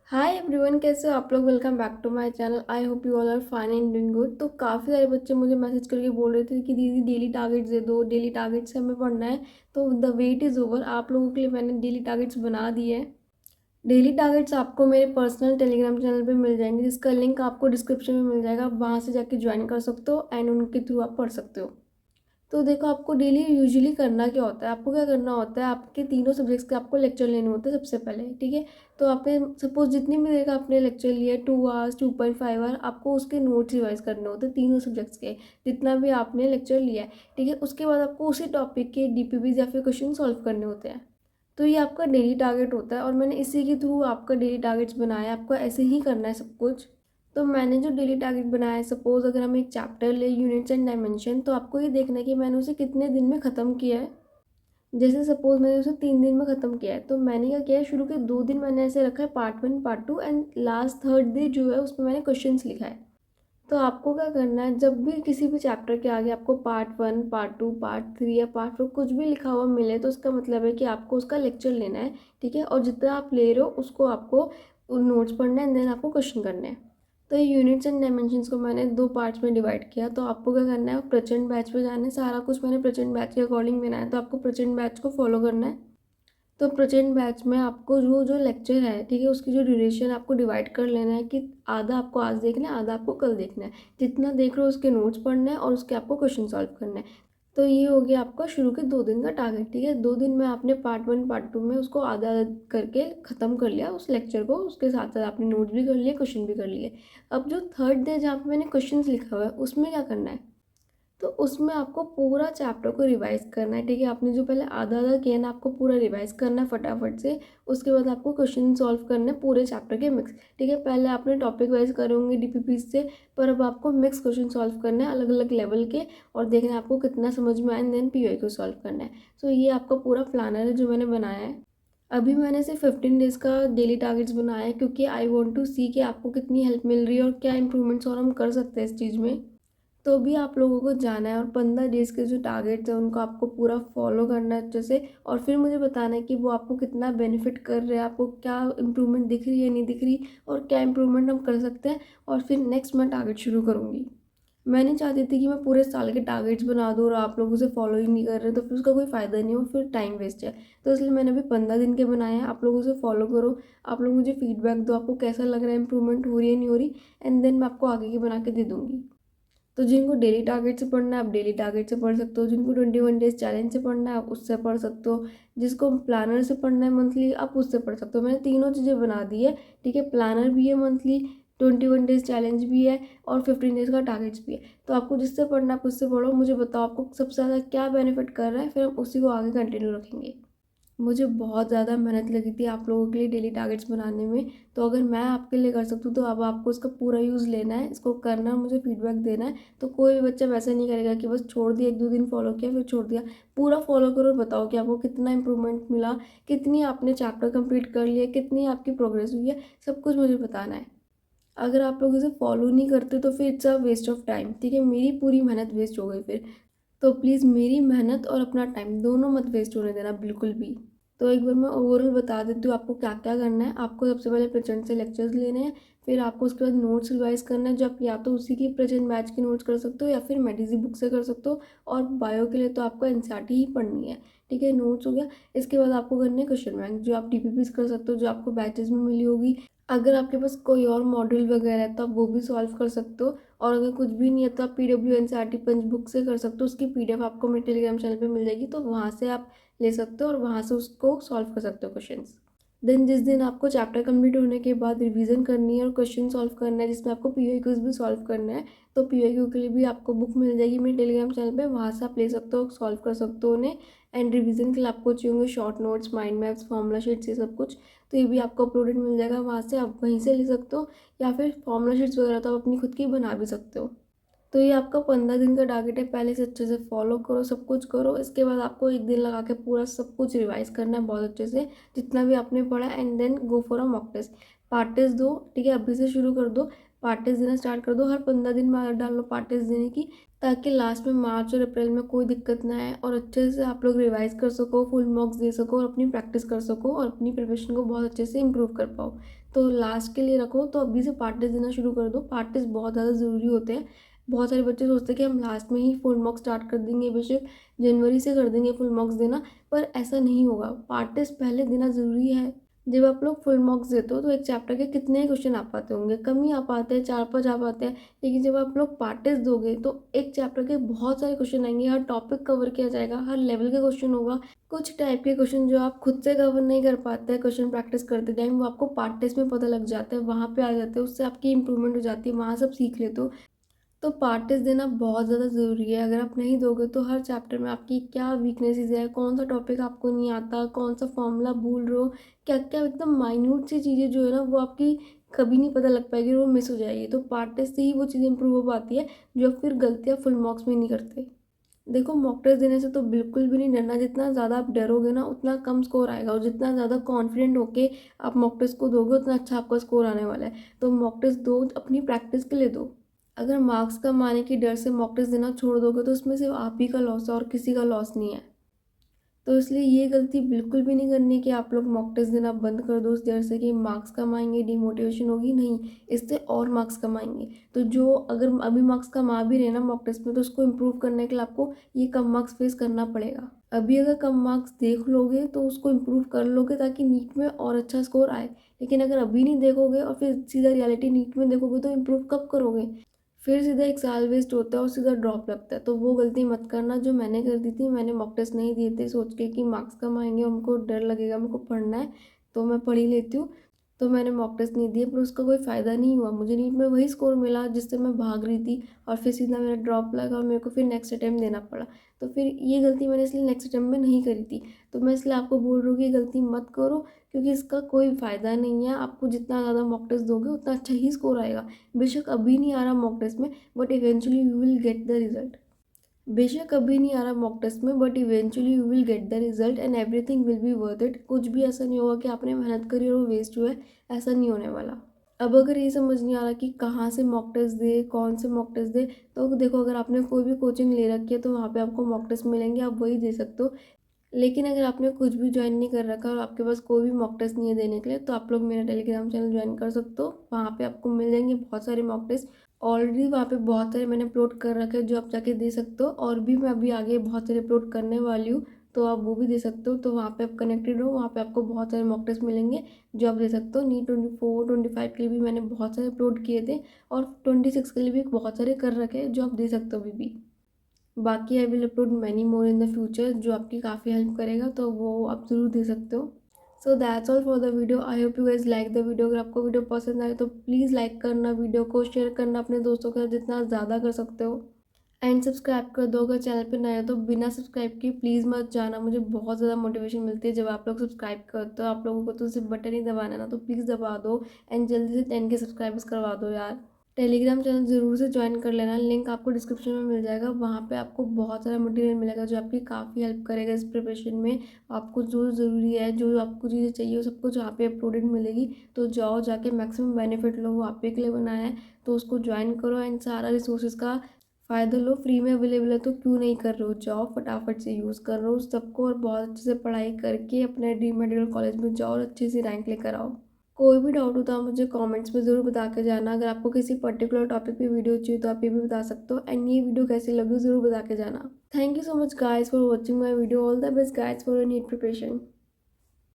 Hi everyone, कैसे हो आप लोग। Welcome back to my channel. I hope you all are fine and doing good. तो काफ़ी सारे बच्चे मुझे मैसेज करके बोल रहे थे कि दीदी डेली टारगेट्स दे दो, डेली टारगेट्स से हमें पढ़ना है। तो द वेट इज़ ओवर। आप लोगों के लिए मैंने डेली टारगेट्स बना दिए हैं। डेली टारगेट्स आपको मेरे पर्सनल टेलीग्राम चैनल पे मिल जाएंगे, जिसका लिंक आपको डिस्क्रिप्शन में मिल जाएगा। आप वहाँ से जाके ज्वाइन कर सकते हो एंड उनके थ्रू आप पढ़ सकते हो। तो देखो, आपको डेली यूजुअली करना क्या होता है, आपको क्या करना होता है, आपके तीनों सब्जेक्ट्स के आपको लेक्चर लेने होते हैं सबसे पहले। ठीक है। तो आपने सपोज जितनी भी देर का आपने लेक्चर लिया है, 2 आवर्स 2.5 आवर, आपको उसके नोट्स रिवाइज करने होते हैं तीनों सब्जेक्ट्स के, जितना भी आपने लेक्चर लिया है। ठीक है। उसके बाद आपको उसी टॉपिक के डीपीबीज या फिर क्वेश्चन सॉल्व करने होते हैं। तो ये आपका डेली टारगेट होता है और मैंने इसी के थ्रू आपका डेली टारगेट्स बनाया है। आपको ऐसे ही करना है सब कुछ। तो मैंने जो डेली टारगेट बनाया है, सपोज अगर हम एक चैप्टर ले यूनिट्स एंड डायमेंशन, तो आपको ये देखना है कि मैंने उसे कितने दिन में ख़त्म किया है। जैसे सपोज मैंने उसे 3 दिन में ख़त्म किया है, तो मैंने क्या किया है, शुरू के 2 दिन मैंने ऐसे रखा है part 1 part 2, and last third day जो है उसमें मैंने क्वेश्चंस लिखा है। तो आपको क्या करना है, जब भी किसी भी चैप्टर के आगे आपको पार्ट 1 पार्ट 2 पार्ट 3 या पार्ट 4 कुछ भी लिखा हुआ मिले, तो उसका मतलब है कि आपको उसका लेक्चर लेना है। ठीक है। और जितना आप ले रहे हो उसको आपको नोट्स पढ़ना है एंड देन आपको क्वेश्चन करना है। तो ये यूनिट्स एंड डायमेंशंस को मैंने 2 पार्ट्स में डिवाइड किया। तो आपको क्या करना है, प्रचंड बैच पे जाना है। सारा कुछ मैंने प्रचंड बैच के अकॉर्डिंग बनाया, तो आपको प्रचंड बैच को फॉलो करना है। तो प्रचंड बैच में आपको जो जो लेक्चर है, ठीक है, उसकी जो ड्यूरेशन आपको डिवाइड कर लेना है कि आधा आपको आज देखना है, आधा आपको कल देखना है। जितना देख रहे हो उसके नोट्स पढ़ना है और उसके आपको क्वेश्चन सॉल्व करना है। तो ये हो गया आपका शुरू के 2 दिन का टारगेट। ठीक है। 2 दिन में आपने पार्ट 1 पार्ट 2 में उसको आधा आधा करके ख़त्म कर लिया उस लेक्चर को। उसके साथ साथ आपने नोट्स भी कर लिए, क्वेश्चन भी कर लिए। अब जो थर्ड डे जहाँ पे मैंने क्वेश्चन लिखा हुआ है, उसमें क्या करना है, तो उसमें आपको पूरा चैप्टर को रिवाइज करना है। ठीक है। आपने जो पहले आधा आधा किया ना, आपको पूरा रिवाइज करना है फटाफट से। उसके बाद आपको क्वेश्चन सॉल्व करना है पूरे चैप्टर के मिक्स। ठीक है। पहले आपने टॉपिक वाइज करे होंगे डीपीपी से, पर अब आपको मिक्स क्वेश्चन सॉल्व करना है अलग अलग लेवल के, और देखना है आपको कितना समझ में आए, देन पीओई को सॉल्व करना है। सो ये आपका पूरा प्लानर है जो मैंने बनाया है। अभी मैंने सिर्फ 15 डेज़ का डेली टारगेट्स बनाया है, क्योंकि आई वॉन्ट टू सी कि आपको कितनी हेल्प मिल रही है और क्या इंप्रूवमेंट्स और हम कर सकते हैं इस चीज़ में। तो भी आप लोगों को जाना है और 15 डेज़ के जो टारगेट्स हैं उनको आपको पूरा फॉलो करना है अच्छे से, और फिर मुझे बताना है कि वो आपको कितना बेनिफिट कर रहे हैं, आपको क्या इम्प्रूवमेंट दिख रही है नहीं दिख रही, और क्या इम्प्रूवमेंट हम कर सकते हैं। और फिर नेक्स्ट मैं टारगेट शुरू करूँगी। मैं नहीं चाहती थी कि मैं पूरे साल के टारगेट्स बना दूँ और आप लोग उसे फॉलो ही नहीं कर रहे, तो फिर उसका कोई फ़ायदा नहीं हो, फिर टाइम वेस्ट है। तो इसलिए मैंने अभी 15 दिन के बनाए हैं। आप लोग उसे फॉलो करो। आप लोग मुझे फीडबैक दो, आपको कैसा लग रहा है, इंप्रूवमेंट हो रही है नहीं हो रही, एंड देन मैं आपको आगे की बना के दे दूँगी। तो जिनको डेली टारगेट से पढ़ना है आप डेली टारगेट से पढ़ सकते हो, जिनको 21 डेज चैलेंज से पढ़ना है आप उससे पढ़ सकते हो, जिसको प्लानर से पढ़ना है मंथली आप उससे पढ़ सकते हो। मैंने तीनों चीज़ें बना दी है। ठीक है। प्लानर भी है मंथली, 21 डेज चैलेंज भी है, और 15 डेज का टारगेट्स भी है। तो आपको जिससे पढ़ना है आप उससे पढ़ो। मुझे बताओ आपको सबसे ज़्यादा क्या बेनिफिट कर रहा है, फिर हम उसी को आगे कंटिन्यू रखेंगे। मुझे बहुत ज़्यादा मेहनत लगी थी आप लोगों के लिए डेली टारगेट्स बनाने में। तो अगर मैं आपके लिए कर सकती हूँ, तो अब आपको इसका पूरा यूज़ लेना है, इसको करना है, मुझे फीडबैक देना है। तो कोई भी बच्चा वैसा नहीं करेगा कि बस छोड़ दिया, 1-2 दिन फॉलो किया फिर छोड़ दिया। पूरा फॉलो करो और बताओ कि आपको कितना इंप्रूवमेंट मिला, कितनी आपने चैप्टर कंप्लीट कर लिया, कितनी आपकी प्रोग्रेस हुई है, सब कुछ मुझे बताना है। अगर आप लोग इसे फॉलो नहीं करते तो फिर it's a waste of time. ठीक है। मेरी पूरी मेहनत वेस्ट हो गई फिर। तो प्लीज़ मेरी मेहनत और अपना टाइम दोनों मत वेस्ट होने देना बिल्कुल भी। तो एक बार मैं ओवरऑल बता देती हूँ आपको क्या क्या करना है। आपको सबसे पहले प्रचंड से लेक्चर्स लेने हैं, फिर आपको उसके बाद नोट्स रिवाइज करना है, जो आप या तो उसी की प्रचंड बैच के नोट्स कर सकते हो या फिर मेडिजी बुक से कर सकते हो। और बायो के लिए तो आपको एनसीईआरटी ही पढ़नी है। ठीक है। नोट्स हो गया। इसके बाद आपको करने हैं क्वेश्चन बैंक, जो आप डीपीपीस कर सकते हो, जो आपको बैचेज में मिली होगी। अगर आपके पास कोई और मॉड्यूल वगैरह है तो आप वो भी सॉल्व कर सकते हो। और अगर कुछ भी नहीं है तो आप पीडब्ल्यू एनसीईआरटी पंच बुक से कर सकते हो। उसकी पीडीएफ आपको मेरे टेलीग्राम चैनल पे मिल जाएगी, तो वहाँ से आप ले सकते हो और वहाँ से उसको सॉल्व कर सकते हो क्वेश्चंस। देन जिस दिन आपको चैप्टर कंप्लीट होने के बाद रिवीजन करनी है और क्वेश्चन सॉल्व करना है, जिसमें आपको पीओ क्विज भी सॉल्व करना है, तो पीओ क्यू के लिए भी आपको बुक मिल जाएगी मेरे टेलीग्राम चैनल पे। वहाँ से आप ले सकते हो, सॉल्व कर सकते हो उन्हें। एंड रिवीजन के लिए आपको चाहिए होंगे short notes, mind maps, formula sheets, ये सब कुछ। तो ये भी आपको अपलोडेड मिल जाएगा, वहाँ से आप वहीं से ले सकते हो। या फिर फॉर्मूला शीट्स वगैरह तो आप अपनी खुद की बना भी सकते हो। तो ये आपका 15 दिन का टारगेट है। पहले से अच्छे से फॉलो करो, सब कुछ करो। इसके बाद आपको एक दिन लगा के पूरा सब कुछ रिवाइज करना है बहुत अच्छे से, जितना भी आपने पढ़ा, and then go for a mock test. Part test दो। ठीक है। अभी से शुरू कर दो, पार्ट टेस्ट देना स्टार्ट कर दो। हर 15 दिन में आदत डाल लो पार्ट टेस्ट देने की। ताकि लास्ट में मार्च और अप्रैल में कोई दिक्कत ना आए और अच्छे से आप लोग रिवाइज़ कर सको, फुल मार्क्स दे सको और अपनी प्रैक्टिस कर सको और अपनी प्रिपरेशन को बहुत अच्छे से इम्प्रूव कर पाओ। तो लास्ट के लिए रखो, तो अभी से पार्ट टेस्ट देना शुरू कर दो। पार्ट टेस्ट बहुत ज़्यादा ज़रूरी होते हैं। बहुत सारे बच्चे सोचते हैं कि हम लास्ट में ही फुल मार्क्स स्टार्ट कर देंगे, बेशक जनवरी से कर देंगे फुल मार्क्स देना, पर ऐसा नहीं होगा। पार्ट टेस्ट पहले देना ज़रूरी है। जब आप लोग फुल मार्क्स देते हो तो एक चैप्टर के कितने ही क्वेश्चन आ पाते होंगे, कम ही आ पाते हैं, 4-5 आ पाते हैं। लेकिन जब आप लोग पार्ट टेस्ट दोगे तो एक चैप्टर के बहुत सारे क्वेश्चन आएंगे, हर टॉपिक कवर किया जाएगा, हर लेवल का क्वेश्चन होगा। कुछ टाइप के क्वेश्चन जो आप खुद से कवर नहीं कर पाते हैं क्वेश्चन प्रैक्टिस करते टाइम, वो आपको पार्ट टेस्ट में पता लग जाता है, वहाँ पे आ जाते हैं, उससे आपकी इंप्रूवमेंट हो जाती है, वहाँ सब सीख लेते हो। तो पार्ट टेस्ट देना बहुत ज़्यादा ज़रूरी है। अगर आप नहीं दोगे तो हर चैप्टर में आपकी क्या वीकनेसेस है, कौन सा टॉपिक आपको नहीं आता, कौन सा फॉर्मूला भूल रहे हो, क्या क्या एकदम माइन्यूट सी चीज़ें जो है ना, वो आपकी कभी नहीं पता लग पाएगी, वो मिस हो जाएगी। तो पार्ट टेस्ट से ही वो चीज़ें इंप्रूव हो पाती है, जो आप फिर गलतियाँ फुल मार्क्स में नहीं करते। देखो, मॉक टेस्ट देने से तो बिल्कुल भी नहीं डरना। जितना ज़्यादा आप डरोगे ना, उतना कम स्कोर आएगा, और जितना ज़्यादा कॉन्फिडेंट होके आप मॉक टेस्ट को दोगे, उतना अच्छा आपका स्कोर आने वाला है। तो मॉक टेस्ट दो, अपनी प्रैक्टिस के लिए दो। अगर मार्क्स कम आने की डर से मॉक टेस्ट देना छोड़ दोगे तो उसमें सिर्फ आप ही का लॉस है और किसी का लॉस नहीं है। तो इसलिए ये गलती बिल्कुल भी नहीं करनी कि आप लोग मॉक टेस्ट देना बंद कर दो उस डर से कि मार्क्स कम आएंगे, डिमोटिवेशन होगी। नहीं, इससे और मार्क्स कम आएंगे। तो जो अगर अभी मार्क्स कम आ भी रहे ना मॉक टेस्ट में, तो उसको इम्प्रूव करने के लिए आपको ये कम मार्क्स फेस करना पड़ेगा। अभी अगर कम मार्क्स देख लोगे तो उसको इम्प्रूव कर लोगे, ताकि नीट में और अच्छा स्कोर आए। लेकिन अगर अभी नहीं देखोगे और फिर सीधा रियलिटी नीट में देखोगे, तो इम्प्रूव कब करोगे? फिर सीधा एक साल वेस्ट होता है और सीधा ड्रॉप लगता है। तो वो गलती मत करना जो मैंने कर दी थी। मैंने मॉक टेस्ट नहीं दिए थे सोच के कि मार्क्स कम आएंगे और हमको डर लगेगा, मेरे को पढ़ना है तो मैं पढ़ ही लेती हूँ। तो मैंने मॉक टेस्ट नहीं दिए, पर उसका कोई फ़ायदा नहीं हुआ। मुझे नीट में वही स्कोर मिला जिससे मैं भाग रही थी, और फिर सीधा मेरा ड्रॉप लगा और मेरे को फिर नेक्स्ट अटैम्प्ट देना पड़ा। तो फिर ये गलती मैंने इसलिए नेक्स्ट अटैम्प्ट में नहीं करी थी। तो मैं इसलिए आपको बोल रही हूँ कि गलती मत करो, क्योंकि इसका कोई फ़ायदा नहीं है। आपको जितना ज़्यादा मॉक टेस्ट दोगे उतना अच्छा ही स्कोर आएगा। बेशक अभी नहीं आ रहा मॉक टेस्ट में, but eventually you will get the result. बेशक अभी नहीं आ रहा मॉक टेस्ट में, but eventually you will get the result and everything will be worth it. कुछ भी ऐसा नहीं होगा कि आपने मेहनत करी और वो वेस्ट हुआ है, ऐसा नहीं होने वाला। अब अगर ये समझ नहीं आ रहा कि कहाँ से मॉक टेस्ट दे, कौन से मॉक टेस्ट दे, तो देखो, अगर आपने कोई भी कोचिंग ले रखी है तो वहाँ पे आपको मॉक टेस्ट मिलेंगे, आप वही दे सकते हो। लेकिन अगर आपने कुछ भी ज्वाइन नहीं कर रखा और आपके पास कोई भी मॉक टेस्ट नहीं है देने के लिए, तो आप लोग मेरा टेलीग्राम चैनल ज्वाइन कर सकते हो। वहाँ पे आपको मिल जाएंगे बहुत सारे मॉक टेस्ट। ऑलरेडी वहाँ पे बहुत सारे मैंने अपलोड कर रखे हैं जो आप जाके दे सकते हो, और भी मैं अभी आगे बहुत सारे अपलोड करने वाली हूँ, तो आप वो भी दे सकते हो। तो वहाँ पे आप कनेक्टेड हो, वहाँ पे आपको बहुत सारे मॉक टेस्ट मिलेंगे जो आप दे सकते हो। नीट 24-25 के लिए भी मैंने बहुत सारे अपलोड किए थे, और 26 के लिए भी बहुत सारे कर रखे हैं जो आप दे सकते हो अभी भी। बाकी I will upload many more in the future जो आपकी काफ़ी हेल्प करेगा, तो वो आप ज़रूर दे सकते हो। So that's all for the video. I hope you guys like the video. अगर आपको वीडियो पसंद आए तो प्लीज़ लाइक करना, वीडियो को शेयर करना अपने दोस्तों के साथ जितना ज़्यादा कर सकते हो, एंड सब्सक्राइब कर दो। अगर चैनल पे नए हो तो बिना सब्सक्राइब किए प्लीज़ मत जाना। मुझे बहुत ज़्यादा मोटिवेशन मिलती है जब आप लोग सब्सक्राइब करते हो। आप लोगों को तो सिर्फ बटन ही दबाना है ना, तो प्लीज़ दबा दो एंड जल्दी से 10 के सब्सक्राइबर्स करवा दो यार। टेलीग्राम चैनल ज़रूर से ज्वाइन कर लेना, लिंक आपको डिस्क्रिप्शन में मिल जाएगा। वहाँ पे आपको बहुत सारा मटेरियल मिलेगा जो आपकी काफ़ी हेल्प करेगा इस प्रिपरेशन में। आपको जो ज़रूरी है, जो आपको चीज़ें चाहिए, वो सब कुछ वहाँ पे अपलोडेड मिलेगी। तो जाओ, जाके मैक्सिमम बेनिफिट लो, वो आप ही के लिए बनाया है, तो उसको ज्वाइन करो एंड सारा रिसोर्सेज का फ़ायदा लो। फ्री में अवेलेबल है तो क्यों नहीं कर रहे हो? जाओ फटाफट से यूज़ कर रहे हो सबको, और बहुत अच्छे से पढ़ाई करके अपने ड्रीम मेडिकल कॉलेज में जाओ और अच्छे से रैंक लेकर आओ। कोई भी डाउट हो तो आप मुझे कमेंट्स में ज़रूर बता के जाना। अगर आपको किसी पर्टिकुलर टॉपिक पे वीडियो चाहिए तो आप ये भी बता सकते हो, एंड ये वीडियो कैसी लगी ज़रूर बता के जाना। Thank you so much guys for watching my video. All the best guys for your NEET preparation.